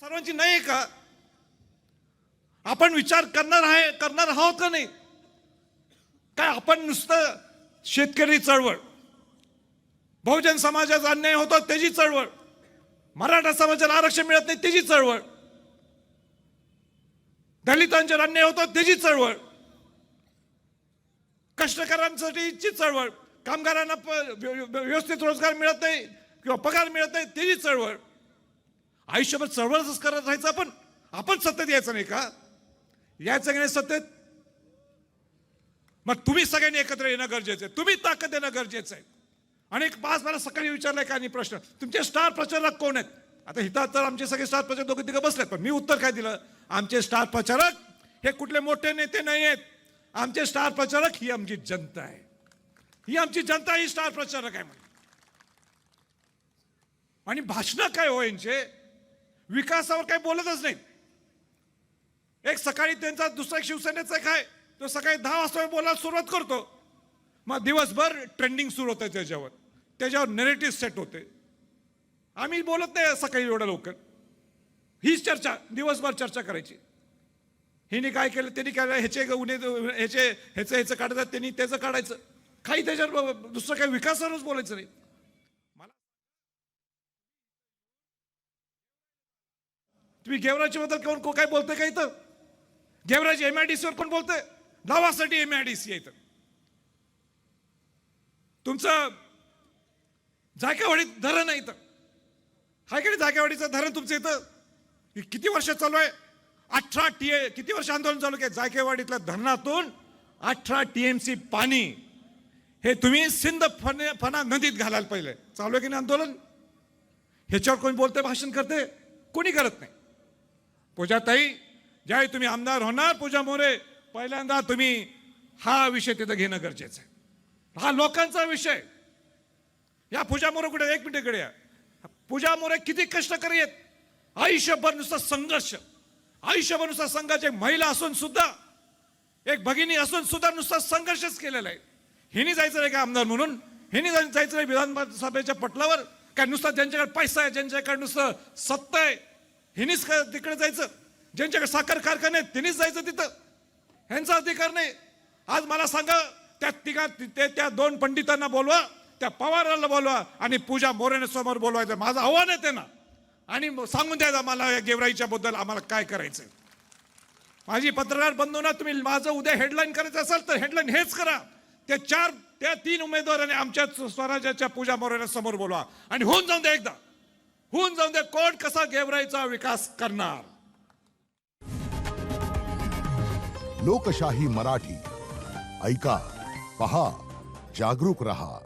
सर्वांची नाही का? आपण विचार करणार आहोत का नाही? काय आपण नुसतं शेतकरी चळवळ, बहुजन समाजाचा अन्याय होतो त्याची चळवळ, मराठा समाजाला आरक्षण मिळत नाही त्याची चळवळ, दलितांच्या अन्याय होतो त्याची चळवळ, कष्टकऱ्यांसाठीची चळवळ, कामगारांना व्यवस्थित रोजगार मिळत नाही किंवा पगार मिळत नाही त्याची चळवळ. आयुष्यभर चळवळच करत राहायचं. आपण सत्तेत यायचं नाही का? यायचं की नाही सत्तेत? मग तुम्ही सगळ्यांनी एकत्र येणं गरजेचं आहे, तुम्ही ताकद देणं गरजेचं आहे. आणि एक मला सकाळी विचारलाय का प्रश्न, तुमचे स्टार प्रचारक कोण आहेत? आता इथं तर आमचे सगळे स्टार प्रचारक दोघे तिघं बसलेत, पण मी उत्तर काय दिलं? आमचे स्टार प्रचारक हे कुठले मोठे नेते नाही आहेत. आमचे स्टार प्रचारक ही आमची जनता आहे. ही आमची जनता ही स्टार प्रचारक आहे. आणि भाषण काय हो यांचे? विकासावर काही बोलतच नाही. एक सकाळी त्यांचा दुसरा एक शिवसेनेचा काय, तो सकाळी 10 वाजता बोलायला सुरुवात करतो, मग दिवसभर ट्रेंडिंग सुरू होतं, त्याच्यावर नेरेटिव्ह सेट होते. आम्ही बोलत नाही सकाळी एवढ्या लवकर. हीच चर्चा दिवसभर चर्चा करायची. हिने काय केलं, त्यांनी काय, ह्याचे ह्याचं काढतात, त्यांनी त्याचं काढायचं. काही त्याच्यावर दुसरं काही विकासावरच बोलायचं नाही. तुम्ही गेवराच्या बद्दल कोण काय बोलतंय का इथं? गेवराची MIDC वर कोण बोलतंय? नावासाठी MIDC आहे इथं. तुमचं जायकवाडीत धरण आहे इथं. हाय का नाही जायकवाडीचं धरण तुमचं इथं? किती वर्ष चालू आहे? 18 किती वर्ष आंदोलन चालू आहे? जायकवाडीतल्या धरणातून 18 TMC पाणी हे तुम्ही सिंध फना नदीत घालायला पाहिजे. चालू आहे की नाही आंदोलन? ह्याच्यावर कोणी बोलतंय, भाषण करते? कोणी करत नाही. पूजाताई, ज्यावेळी तुम्ही आमदार होणार, पूजा मोरे, पहिल्यांदा तुम्ही हा विषय तिथं घेणं गरजेचं आहे. हा लोकांचा विषय. या पूजा मोरे कुठे? एक मिनिट इकडे या. पूजा मोरे किती कष्टकरी आहेत. आयुष्यभर नुसता संघर्ष, आयुष्यभर नुसता संघर्ष. एक महिला असून सुद्धा, एक भगिनी असून सुद्धा नुसता संघर्षच केलेला आहे. हिनी जायचं नाही का आमदार म्हणून? हिनी जायचं नाही विधानसभेच्या पटलावर? काय नुसता ज्यांच्याकडे पैसा आहे, ज्यांच्याकडे नुसतं सत्ता आहे, हिनीच तिकडे जायचं? ज्यांच्याकडे साखर कारखाने आहेत त्यांनीच जायचं तिथं? ह्यांचा अधिकार नाही. आज मला सांगा, त्या 2 पंडितांना बोलवा, त्या पवाराला बोलवा आणि पूजा मोरेने समोर बोलवायचं. माझं आव्हान आहे त्यांना. आणि सांगून द्यायचं मला या गेवराईच्या बद्दल आम्हाला काय करायचंय. माझी पत्रकार बंधूंना, तुम्ही माझं उद्या हेडलाईन करायचं असेल तर हेडलाईन हेच करा. त्या 3 उमेदवारांनी आमच्या स्वराज्याच्या पूजा मोरेने समोर बोलवा आणि होऊन जाऊन द्या. एकदा होऊन जाऊन द्या. कोण कसा गेवराईचा विकास करणार? लोकशाही मराठी ऐका, पहा, जागरूक रहा.